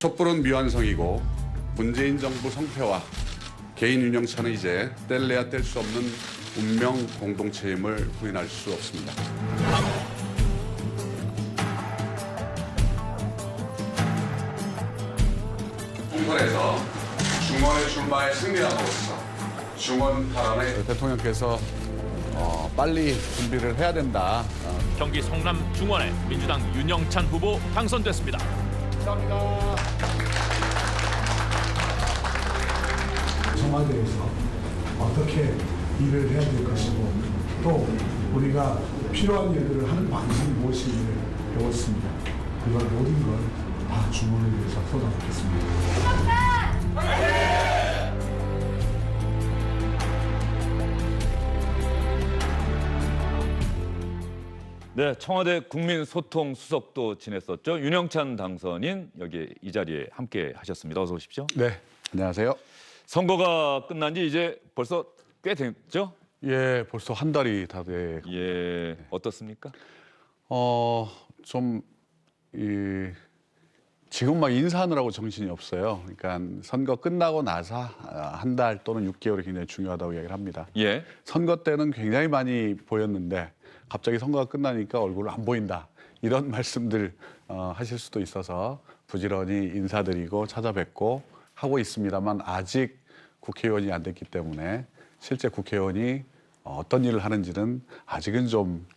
촛불은 미완성이고 문재인 정부 성패와 개인 윤영찬은 이제 뗄래야 뗄 수 없는 운명 공동체임을 부인할 수 없습니다. 총선에서 중원의 출마에 승리함으로써 중원 탈환의 대통령께서 빨리 준비를 해야 된다. 경기 성남 중원에 민주당 윤영찬 후보 당선됐습니다. 감사합니다. 청와대에서 어떻게 일을 해야 될 것이고 또 우리가 필요한 일들을 하는 방식이 무엇인지를 배웠습니다. 그걸 모든 걸 다 중원을 위해서 쏟아붓겠습니다. 네, 청와대 국민소통수석도 지냈었죠. 윤영찬 당선인 여기 이 자리에 함께 하셨습니다. 어서 오십시오. 네, 안녕하세요. 선거가 끝난 지 이제 벌써 꽤 됐죠? 예, 벌써 한 달이 다 돼. 예, 어떻습니까? 지금 막 인사하느라고 정신이 없어요. 그러니까 선거 끝나고 나서 한 달 또는 6개월이 굉장히 중요하다고 이야기를 합니다. 예. 선거 때는 굉장히 많이 보였는데 갑자기 선거가 끝나니까 얼굴을 안 보인다. 이런 말씀들 하실 수도 있어서 부지런히 인사드리고 찾아뵙고 하고 있습니다만 아직 국회의원이 안 됐기 때문에 실제 국회의원이 어떤 일을 하는지는 아직은 좀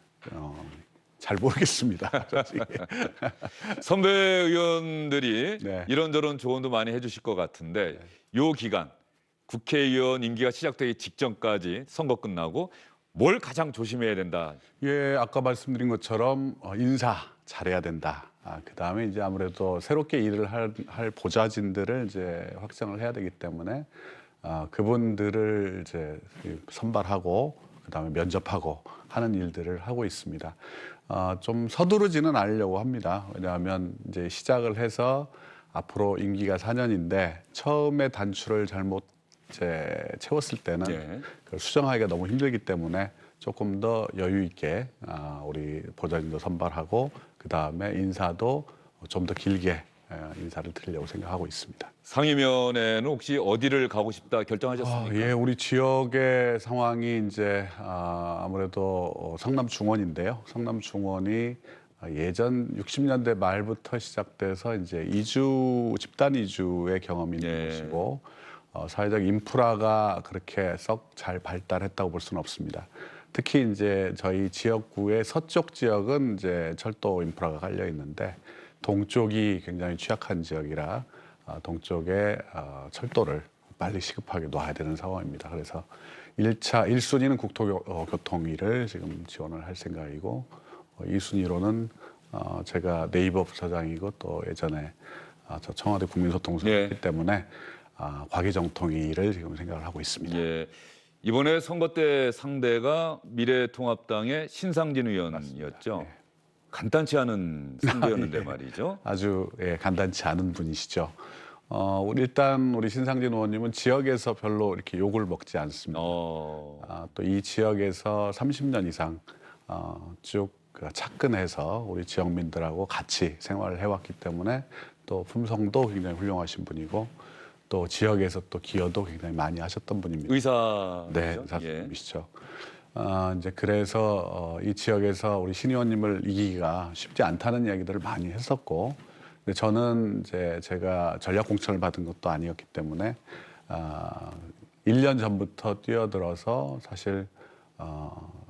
잘 모르겠습니다. 선배 의원들이 네. 이런저런 조언도 많이 해주실 것 같은데 요 기간 국회의원 임기가 시작되기 직전까지 선거 끝나고 뭘 가장 조심해야 된다. 예, 아까 말씀드린 것처럼 인사 잘해야 된다. 그다음에 이제 아무래도 새롭게 일을 할 보좌진들을 이제 확정을 해야 되기 때문에 그분들을 이제 선발하고 그다음에 면접하고 하는 일들을 하고 있습니다. 좀 서두르지는 않으려고 합니다. 왜냐하면 이제 시작을 해서 앞으로 임기가 4년인데 처음에 단추를 잘못 채웠을 때는 네. 그걸 수정하기가 너무 힘들기 때문에 조금 더 여유 있게 우리 보좌진도 선발하고 그 다음에 인사도 좀 더 길게 인사를 드리려고 생각하고 있습니다. 상임위원회는 혹시 어디를 가고 싶다 결정하셨습니까? 예, 우리 지역의 상황이 이제 아무래도 성남 중원인데요. 성남 중원이 예전 60년대 말부터 시작돼서 이제 집단 이주의 경험이 있는 예. 곳이고 사회적 인프라가 그렇게 썩 잘 발달했다고 볼 수는 없습니다. 특히 이제 저희 지역구의 서쪽 지역은 이제 철도 인프라가 깔려 있는데 동쪽이 굉장히 취약한 지역이라 동쪽에 철도를 빨리 시급하게 놔야 되는 상황입니다. 그래서 1순위는 국토교통위를 지금 지원을 할 생각이고 2순위로는 제가 네이버 부사장이고 또 예전에 저 청와대 국민소통수석이기 때문에 과기정통위를 지금 생각을 하고 있습니다. 예. 이번에 선거 때 상대가 미래통합당의 신상진 의원이었죠. 네. 간단치 않은 상대였는데 예. 말이죠. 아주 간단치 않은 분이시죠. 일단 우리 신상진 의원님은 지역에서 별로 이렇게 욕을 먹지 않습니다. 또 이 지역에서 30년 이상 쭉 착근해서 우리 지역민들하고 같이 생활을 해왔기 때문에 또 품성도 굉장히 훌륭하신 분이고 또 지역에서 또 기여도 굉장히 많이 하셨던 분입니다. 의사. 네, 의사님이시죠. 이제 그래서 이 지역에서 우리 신 의원님을 이기기가 쉽지 않다는 이야기들을 많이 했었고, 근데 저는 이제 제가 전략 공천을 받은 것도 아니었기 때문에 1년 전부터 뛰어들어서 사실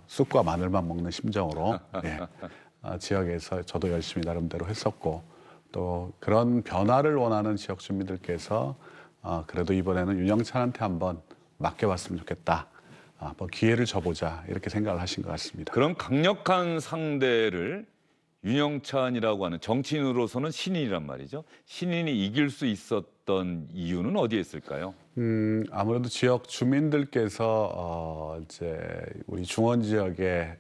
쑥과 마늘만 먹는 심정으로 지역에서 저도 열심히 나름대로 했었고 또 그런 변화를 원하는 지역 주민들께서 그래도 이번에는 윤영찬한테 한번 맡겨봤으면 좋겠다. 한번 기회를 줘보자 이렇게 생각을 하신 것 같습니다. 그럼 강력한 상대를 윤영찬이라고 하는 정치인으로서는 신인이란 말이죠. 신인이 이길 수 있었던 이유는 어디에 있을까요? 아무래도 지역 주민들께서 이제 우리 중원 지역에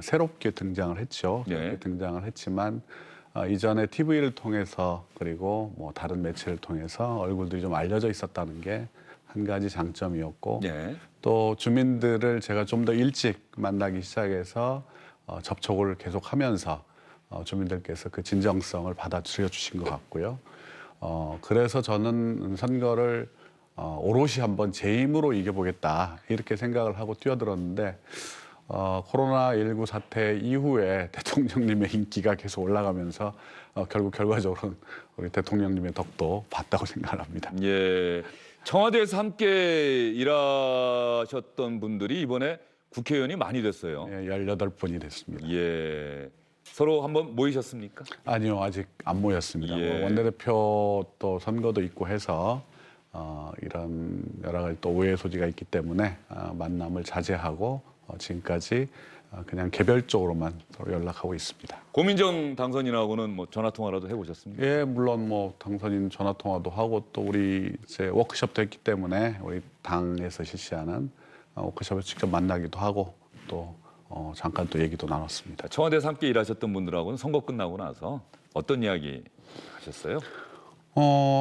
새롭게 등장을 했죠. 네. 등장을 했지만 이전에 TV를 통해서 그리고 뭐 다른 매체를 통해서 얼굴들이 좀 알려져 있었다는 게 한 가지 장점이었고 네. 또 주민들을 제가 좀 더 일찍 만나기 시작해서 접촉을 계속하면서 주민들께서 그 진정성을 받아들여 주신 것 같고요. 그래서 저는 선거를 오롯이 한번 제 힘으로 이겨보겠다 이렇게 생각을 하고 뛰어들었는데 코로나19 사태 이후에 대통령님의 인기가 계속 올라가면서 결국 결과적으로는 우리 대통령님의 덕도 봤다고 생각을 합니다. 예. 청와대에서 함께 일하셨던 분들이 이번에 국회의원이 많이 됐어요. 예, 18분이 됐습니다. 예. 서로 한번 모이셨습니까? 아니요, 아직 안 모였습니다. 예. 뭐 원내대표 또 선거도 있고 해서 이런 여러 가지 또 오해 소지가 있기 때문에 만남을 자제하고 지금까지 그냥 개별적으로만 서로 연락하고 있습니다. 고민정 당선인하고는 뭐 전화 통화라도 해보셨습니까? 예, 물론 뭐 당선인 전화 통화도 하고 또 우리 이제 워크숍도 했기 때문에 우리 당에서 실시하는 워크숍에 직접 만나기도 하고 또 잠깐 또 얘기도 나눴습니다. 청와대에서 함께 일하셨던 분들하고는 선거 끝나고 나서 어떤 이야기 하셨어요?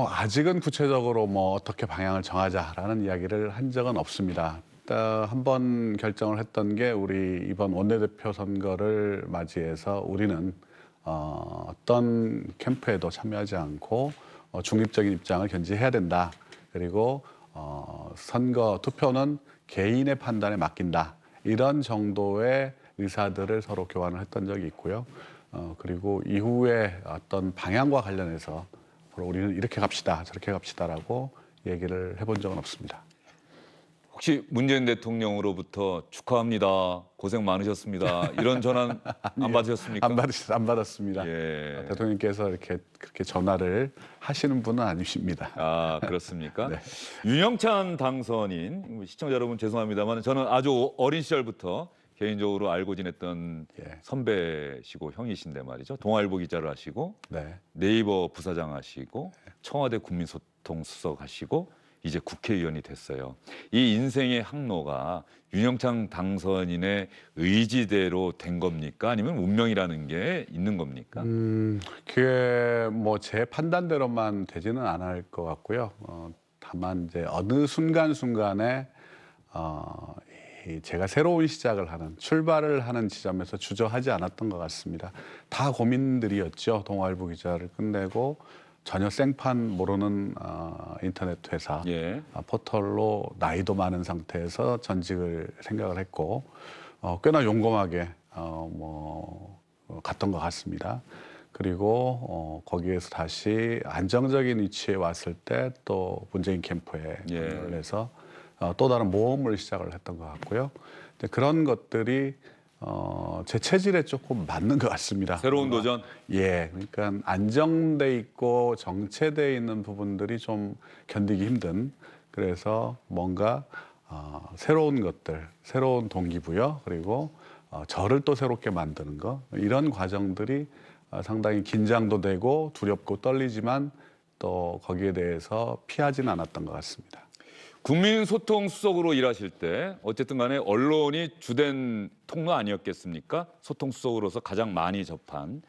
아직은 구체적으로 뭐 어떻게 방향을 정하자라는 이야기를 한 적은 없습니다. 한 번 결정을 했던 게 우리 이번 원내대표 선거를 맞이해서 우리는 어떤 캠프에도 참여하지 않고 중립적인 입장을 견지해야 된다. 그리고 선거 투표는 개인의 판단에 맡긴다. 이런 정도의 의사들을 서로 교환을 했던 적이 있고요. 그리고 이후에 어떤 방향과 관련해서 우리는 이렇게 갑시다, 저렇게 갑시다라고 얘기를 해본 적은 없습니다. 혹시 문재인 대통령으로부터 축하합니다, 고생 많으셨습니다 이런 전화 안 받으셨습니까? 안 받았습니다. 예. 대통령께서 이렇게 그렇게 전화를 하시는 분은 아니십니다. 아, 그렇습니까? 네. 윤영찬 당선인, 시청자 여러분 죄송합니다만 저는 아주 어린 시절부터 개인적으로 알고 지냈던 예. 선배시고 형이신데 말이죠. 동아일보 기자를 하시고 네. 네이버 부사장 하시고 청와대 국민소통 수석 하시고 이제 국회의원이 됐어요. 이 인생의 항로가 윤영찬 당선인의 의지대로 된 겁니까? 아니면 운명이라는 게 있는 겁니까? 그게 뭐 제 판단대로만 되지는 않을 것 같고요. 다만 이제 어느 순간순간에 제가 새로운 시작을 하는 출발을 하는 지점에서 주저하지 않았던 것 같습니다. 다 고민들이었죠. 동아일보 기자를 끝내고 전혀 생판 모르는 인터넷 회사 예. 포털로 나이도 많은 상태에서 전직을 생각을 했고 꽤나 용감하게 갔던 것 같습니다. 그리고 거기에서 다시 안정적인 위치에 왔을 때 또 문재인 캠프에 합류를 해서 또 다른 모험을 시작을 했던 것 같고요. 그런 것들이 제 체질에 조금 맞는 것 같습니다. 새로운 도전? 예, 그러니까 안정돼 있고 정체돼 있는 부분들이 좀 견디기 힘든. 그래서 뭔가 새로운 것들, 새로운 동기부여 그리고 저를 또 새롭게 만드는 거 이런 과정들이 상당히 긴장도 되고 두렵고 떨리지만 또 거기에 대해서 피하지는 않았던 것 같습니다. 국민소통 수석으로 일하실 때 어쨌든 간에 언론이 주된 통로 아니었겠습니까? 소통 수석으로서 가장 많이 접한.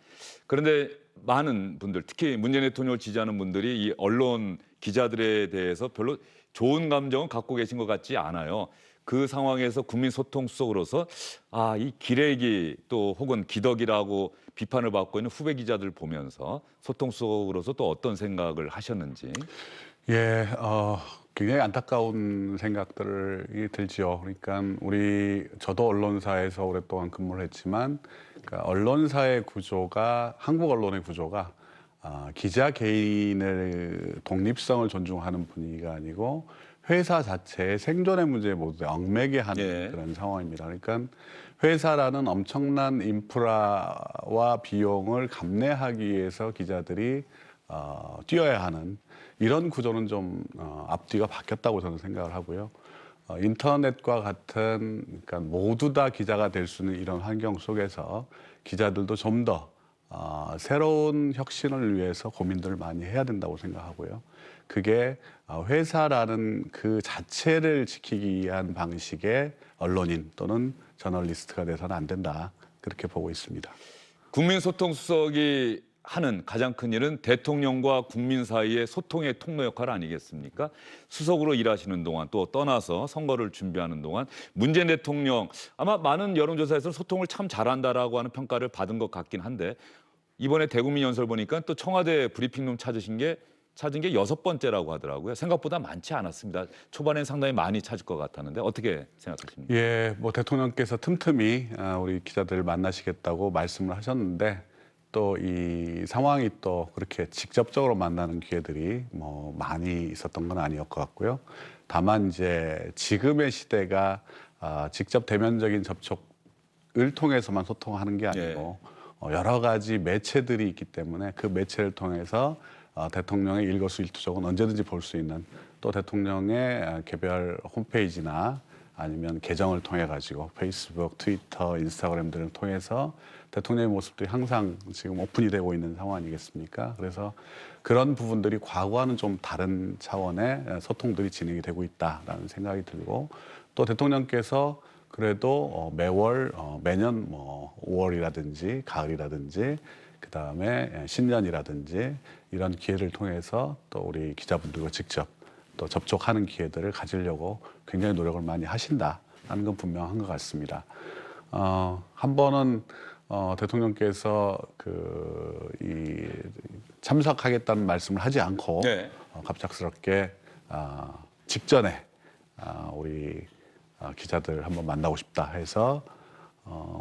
그런데 많은 분들, 특히 문재인 대통령을 지지하는 분들이 이 언론 기자들에 대해서 별로 좋은 감정을 갖고 계신 것 같지 않아요. 그 상황에서 국민소통 수석으로서 이 기레기 또 혹은 기덕이라고 비판을 받고 있는 후배 기자들 보면서 소통 수석으로서 또 어떤 생각을 하셨는지. 예, 굉장히 안타까운 생각들이 들지요. 그러니까 저도 언론사에서 오랫동안 근무를 했지만, 그러니까 언론사의 구조가 한국 언론의 구조가 기자 개인의 독립성을 존중하는 분위기가 아니고 회사 자체의 생존의 문제에 모두 얽매게 하는 그런 상황입니다. 그러니까 회사라는 엄청난 인프라와 비용을 감내하기 위해서 기자들이 뛰어야 하는 이런 구조는 좀 앞뒤가 바뀌었다고 저는 생각을 하고요. 인터넷과 같은 그러니까 모두 다 기자가 될 수 있는 이런 환경 속에서 기자들도 좀 더 새로운 혁신을 위해서 고민들을 많이 해야 된다고 생각하고요. 그게 회사라는 그 자체를 지키기 위한 방식의 언론인 또는 저널리스트가 돼서는 안 된다. 그렇게 보고 있습니다. 국민소통 수석이 하는 가장 큰 일은 대통령과 국민 사이의 소통의 통로 역할 아니겠습니까? 수석으로 일하시는 동안 또 떠나서 선거를 준비하는 동안 문재인 대통령 아마 많은 여론조사에서 소통을 참 잘한다라고 하는 평가를 받은 것 같긴 한데 이번에 대국민 연설 보니까 또 청와대 브리핑룸 찾은 게 6번째라고 하더라고요. 생각보다 많지 않았습니다. 초반엔 상당히 많이 찾을 것 같았는데 어떻게 생각하십니까? 예, 뭐 대통령께서 틈틈이 우리 기자들을 만나시겠다고 말씀을 하셨는데 또 이 상황이 또 그렇게 직접적으로 만나는 기회들이 뭐 많이 있었던 건 아니었을 것 같고요. 다만 이제 지금의 시대가 직접 대면적인 접촉을 통해서만 소통하는 게 아니고 여러 가지 매체들이 있기 때문에 그 매체를 통해서 대통령의 일거수일투족은 언제든지 볼 수 있는, 또 대통령의 개별 홈페이지나 아니면 계정을 통해 가지고 페이스북, 트위터, 인스타그램 등을 통해서 대통령의 모습들이 항상 지금 오픈이 되고 있는 상황 아니겠습니까? 그래서 그런 부분들이 과거와는 좀 다른 차원의 소통들이 진행이 되고 있다라는 생각이 들고, 또 대통령께서 그래도 매월 매년 뭐 5월이라든지 가을이라든지 그다음에 신년이라든지 이런 기회를 통해서 또 우리 기자분들과 직접 또 접촉하는 기회들을 가지려고 굉장히 노력을 많이 하신다는 건 분명한 것 같습니다. 한 번은 대통령께서 이 참석하겠다는 말씀을 하지 않고 갑작스럽게 직전에 우리 기자들 한번 만나고 싶다 해서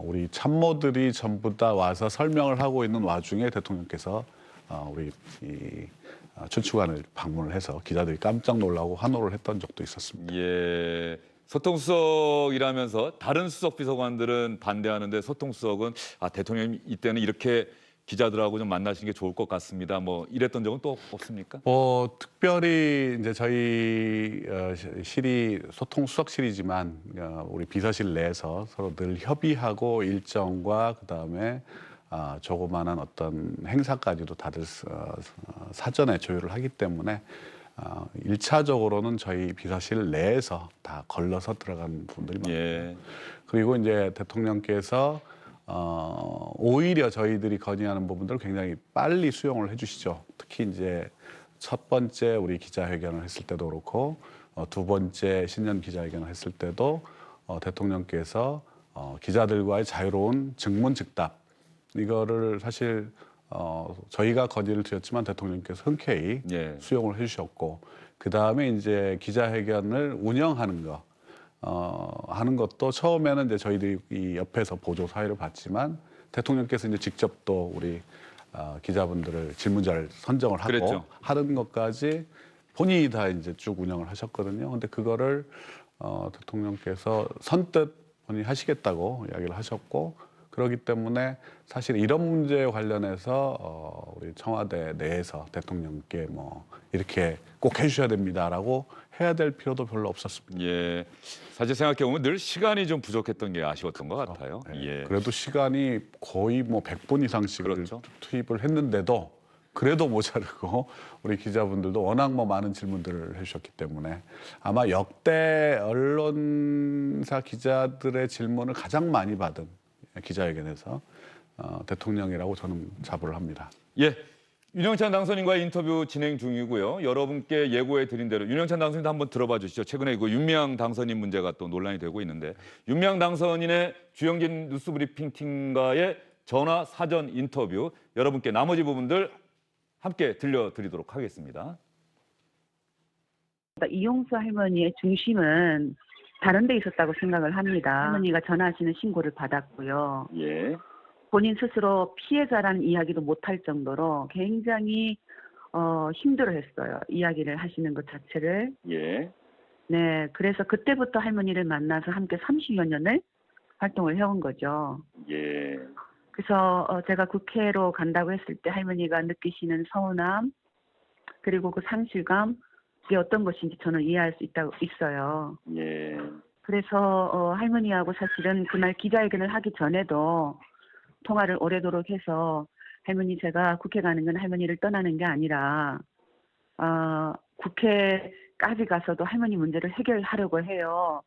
우리 참모들이 전부 다 와서 설명을 하고 있는 와중에 대통령께서 우리 춘추관을 방문을 해서 기자들이 깜짝 놀라고 환호를 했던 적도 있었습니다. 예. 소통수석이라면서 다른 수석 비서관들은 반대하는데 소통수석은 대통령님 이때는 이렇게 기자들하고 좀 만나시는 게 좋을 것 같습니다. 뭐 이랬던 적은 또 없습니까? 특별히 이제 저희 실이 소통수석실이지만 우리 비서실 내에서 서로 늘 협의하고 일정과 그다음에 조그마한 어떤 행사까지도 다들 사전에 조율을 하기 때문에 1차적으로는 저희 비서실 내에서 다 걸러서 들어간 부분들이 많습니다. 그리고 이제 대통령께서 오히려 저희들이 건의하는 부분들을 굉장히 빨리 수용을 해주시죠. 특히 이제 첫 번째 우리 기자회견을 했을 때도 그렇고 두 번째 신년 기자회견을 했을 때도 대통령께서 기자들과의 자유로운 증문즉답 이거를 사실 저희가 건의를 드렸지만 대통령께서 흔쾌히 수용을 해주셨고, 그 다음에 이제 기자회견을 운영하는 거 하는 것도 처음에는 이제 저희들이 이 옆에서 보조 사회를 봤지만 대통령께서 이제 직접 또 우리 기자분들을 질문자를 선정을 하고 그랬죠. 하는 것까지 본인이 다 이제 쭉 운영을 하셨거든요. 근데 그거를 대통령께서 선뜻 본인이 하시겠다고 이야기를 하셨고, 그렇기 때문에 사실 이런 문제에 관련해서 우리 청와대 내에서 대통령께 뭐 이렇게 꼭 해주셔야 됩니다라고 해야 될 필요도 별로 없었습니다. 예. 사실 생각해 보면 늘 시간이 좀 부족했던 게 아쉬웠던 것 같아요. 예. 그래도 시간이 거의 뭐 100분 이상씩을 투입을 했는데도 그래도 모자르고 우리 기자분들도 워낙 뭐 많은 질문들을 해주셨기 때문에 아마 역대 언론사 기자들의 질문을 가장 많이 받은 기자회견에서 대통령이라고 저는 자부를 합니다. 예. 윤영찬 당선인과의 인터뷰 진행 중이고요. 여러분께 예고해 드린 대로 윤영찬 당선인도 한번 들어봐 주시죠. 최근에 그 윤미향 당선인 문제가 또 논란이 되고 있는데, 윤미향 당선인의 주영진 뉴스브리핑 팀과의 전화 사전 인터뷰, 여러분께 나머지 부분들 함께 들려드리도록 하겠습니다. 이용수 할머니의 중심은 다른 데 있었다고 생각을 합니다. 할머니가 전화하시는 신고를 받았고요. 예. 본인 스스로 피해자라는 이야기도 못할 정도로 굉장히 힘들어했어요. 이야기를 하시는 것 자체를. 예. 네, 그래서 그때부터 할머니를 만나서 함께 30여 년을 활동을 해온 거죠. 예. 그래서 제가 국회로 간다고 했을 때 할머니가 느끼시는 서운함, 그리고 그 상실감, 그게 어떤 것인지 저는 이해할 수 있어요. 예. 그래서 할머니하고 사실은 그날 기자회견을 하기 전에도 통화를 오래도록 해서, 할머니 제가 국회 가는 건 할머니를 떠나는 게 아니라 국회까지 가서도 할머니 문제를 해결하려고 해요.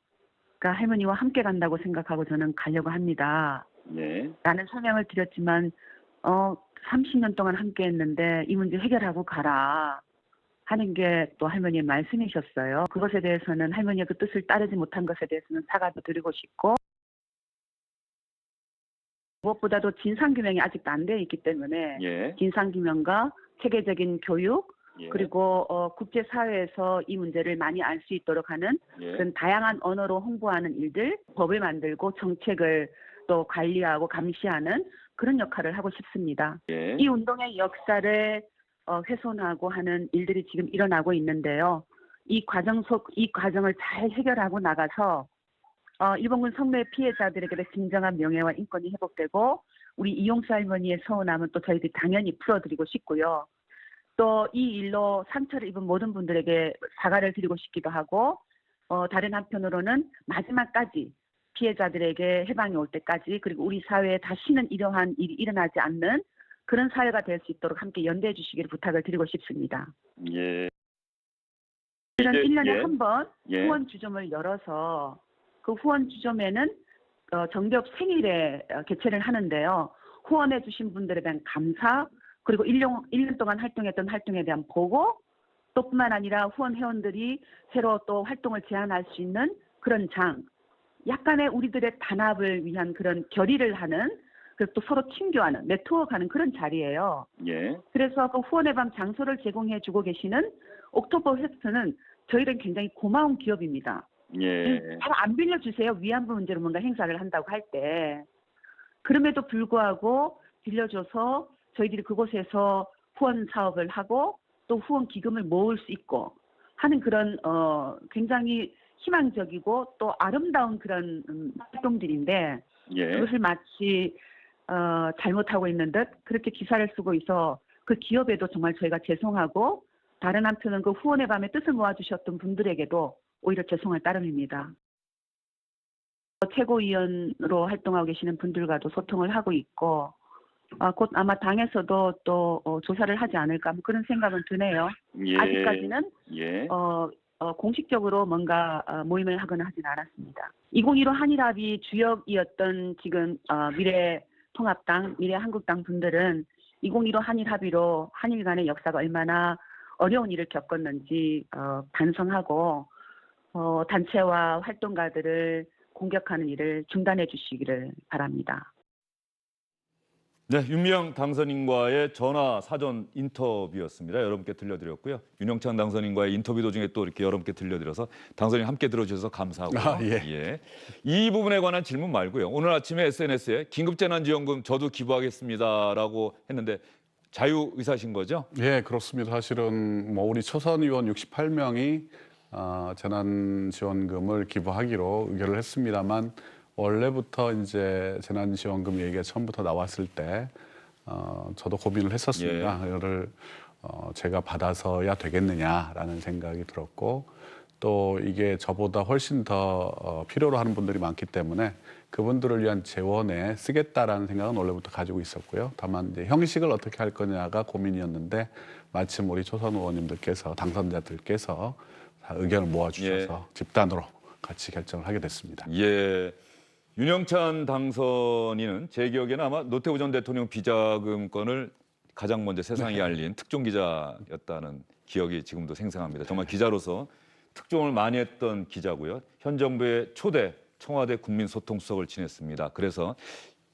그러니까 할머니와 함께 간다고 생각하고 저는 가려고 합니다. 라는 설명을 드렸지만 30년 동안 함께 했는데 이 문제 해결하고 가라 하는 게 또 할머니의 말씀이셨어요. 그것에 대해서는 할머니의 그 뜻을 따르지 못한 것에 대해서는 사과도 드리고 싶고, 무엇보다도 진상규명이 아직도 안 되어 있기 때문에 예. 진상규명과 체계적인 교육 예. 그리고 국제사회에서 이 문제를 많이 알 수 있도록 하는 예. 그런 다양한 언어로 홍보하는 일들, 법을 만들고 정책을 또 관리하고 감시하는 그런 역할을 하고 싶습니다. 예. 이 운동의 역사를 훼손하고 하는 일들이 지금 일어나고 있는데요. 이 과정을 잘 해결하고 나가서 일본군 성노예 피해자들에게도 진정한 명예와 인권이 회복되고 우리 이용수 할머니의 서운함은 또 저희들이 당연히 풀어드리고 싶고요. 또 이 일로 상처를 입은 모든 분들에게 사과를 드리고 싶기도 하고 다른 한편으로는 마지막까지 피해자들에게 해방이 올 때까지 그리고 우리 사회에 다시는 이러한 일이 일어나지 않는 그런 사회가 될 수 있도록 함께 연대해 주시기를 부탁을 드리고 싶습니다. 예. 이런 이제- 1년에 예. 한 번 예. 후원 주점을 열어서 그 후원 주점에는 정겹 생일에 개최를 하는데요. 후원해 주신 분들에 대한 감사 그리고 1년 동안 활동했던 활동에 대한 보고 또 뿐만 아니라 후원 회원들이 새로 또 활동을 제안할 수 있는 그런 장 약간의 우리들의 단합을 위한 그런 결의를 하는 그리고 또 서로 친교하는 네트워크하는 그런 자리예요. 예. 그래서 그 후원의 밤 장소를 제공해 주고 계시는 옥토버 페스트는 저희는 굉장히 고마운 기업입니다. 예. 잘 안 빌려주세요. 위안부 문제로 뭔가 행사를 한다고 할 때. 그럼에도 불구하고 빌려줘서 저희들이 그곳에서 후원 사업을 하고 또 후원 기금을 모을 수 있고 하는 그런 굉장히 희망적이고 또 아름다운 그런 활동들인데 예. 그것을 마치 잘못하고 있는 듯 그렇게 기사를 쓰고 있어 그 기업에도 정말 저희가 죄송하고 다른 한편은 그 후원의 밤에 뜻을 모아주셨던 분들에게도 오히려 죄송할 따름입니다. 최고위원으로 활동하고 계시는 분들과도 소통을 하고 있고 곧 아마 당에서도 또 조사를 하지 않을까 그런 생각은 드네요. 예. 아직까지는 예. 공식적으로 뭔가 모임을 하거나 하진 않았습니다. 2015 한일합의 주역이었던 지금 미래통합당, 미래한국당 분들은 2015 한일합의로 한일 간의 역사가 얼마나 어려운 일을 겪었는지 반성하고 단체와 활동가들을 공격하는 일을 중단해 주시기를 바랍니다. 네, 윤미향 당선인과의 전화 사전 인터뷰였습니다. 여러분께 들려드렸고요. 윤영찬 당선인과의 인터뷰 도중에 또 이렇게 여러분께 들려드려서 당선인 함께 들어주셔서 감사하고요. 예. 이 부분에 관한 질문 말고요. 오늘 아침에 SNS에 긴급재난지원금 저도 기부하겠습니다라고 했는데 자유의사신 거죠? 예, 그렇습니다. 사실은 뭐 우리 초선 의원 68명이 재난지원금을 기부하기로 의결을 했습니다만 원래부터 이제 재난지원금 얘기가 처음부터 나왔을 때 저도 고민을 했었습니다. 이거를 제가 받아서야 되겠느냐라는 생각이 들었고 또 이게 저보다 훨씬 더 필요로 하는 분들이 많기 때문에 그분들을 위한 재원에 쓰겠다라는 생각은 원래부터 가지고 있었고요. 다만 이제 형식을 어떻게 할 거냐가 고민이었는데 마침 우리 초선 의원님들께서 당선자들께서 다 의견을 모아주셔서 집단으로 같이 결정을 하게 됐습니다. 예. 윤영찬 당선인은 제 기억에는 아마 노태우 전 대통령 비자금 건을 가장 먼저 세상에 알린 특종 기자였다는 기억이 지금도 생생합니다. 정말 기자로서 특종을 많이 했던 기자고요. 현 정부의 초대 청와대 국민소통수석을 지냈습니다. 그래서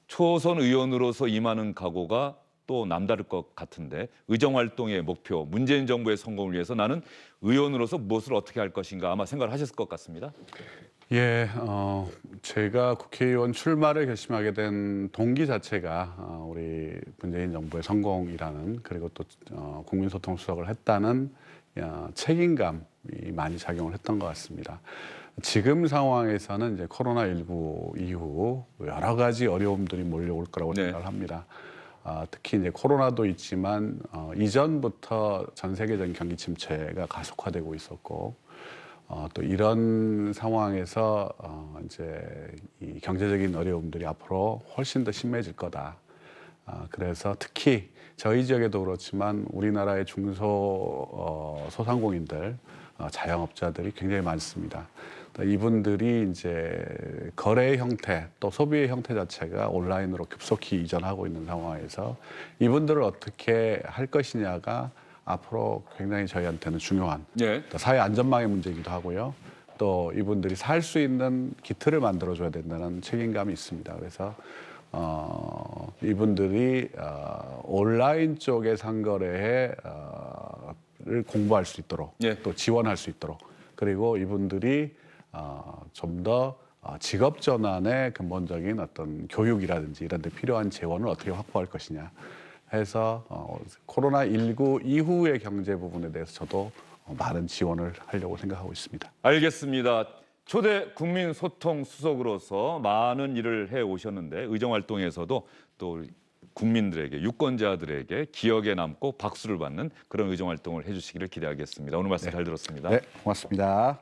초선 의원으로서 임하는 각오가 또 남다를 것 같은데 의정활동의 목표, 문재인 정부의 성공을 위해서 나는 의원으로서 무엇을 어떻게 할 것인가 아마 생각을 하셨을 것 같습니다. 예, 제가 국회의원 출마를 결심하게 된 동기 자체가 우리 문재인 정부의 성공이라는 그리고 또 국민소통수석을 했다는 책임감이 많이 작용을 했던 것 같습니다. 지금 상황에서는 이제 코로나19 이후 여러 가지 어려움들이 몰려올 거라고 생각을 합니다. 특히 이제 코로나도 있지만 이전부터 전 세계적인 경기 침체가 가속화되고 있었고 또 이런 상황에서 이제 이 경제적인 어려움들이 앞으로 훨씬 더 심해질 거다. 그래서 특히 저희 지역에도 그렇지만 우리나라의 소상공인들, 자영업자들이 굉장히 많습니다. 이분들이 이제 거래의 형태 또 소비의 형태 자체가 온라인으로 급속히 이전하고 있는 상황에서 이분들을 어떻게 할 것이냐가 앞으로 굉장히 저희한테는 중요한 또 사회 안전망의 문제이기도 하고요. 또 이분들이 살 수 있는 기틀을 만들어줘야 된다는 책임감이 있습니다. 그래서 이분들이 온라인 쪽의 상거래를 공부할 수 있도록 예. 또 지원할 수 있도록 그리고 이분들이 좀 더 직업 전환의 근본적인 어떤 교육이라든지 이런 데 필요한 재원을 어떻게 확보할 것이냐 해서 코로나19 이후의 경제 부분에 대해서 저도 많은 지원을 하려고 생각하고 있습니다. 알겠습니다. 초대 국민소통 수석으로서 많은 일을 해 오셨는데 의정 활동에서도 또 우리 국민들에게 유권자들에게 기억에 남고 박수를 받는 그런 의정 활동을 해주시기를 기대하겠습니다. 오늘 말씀 잘 들었습니다. 네, 고맙습니다.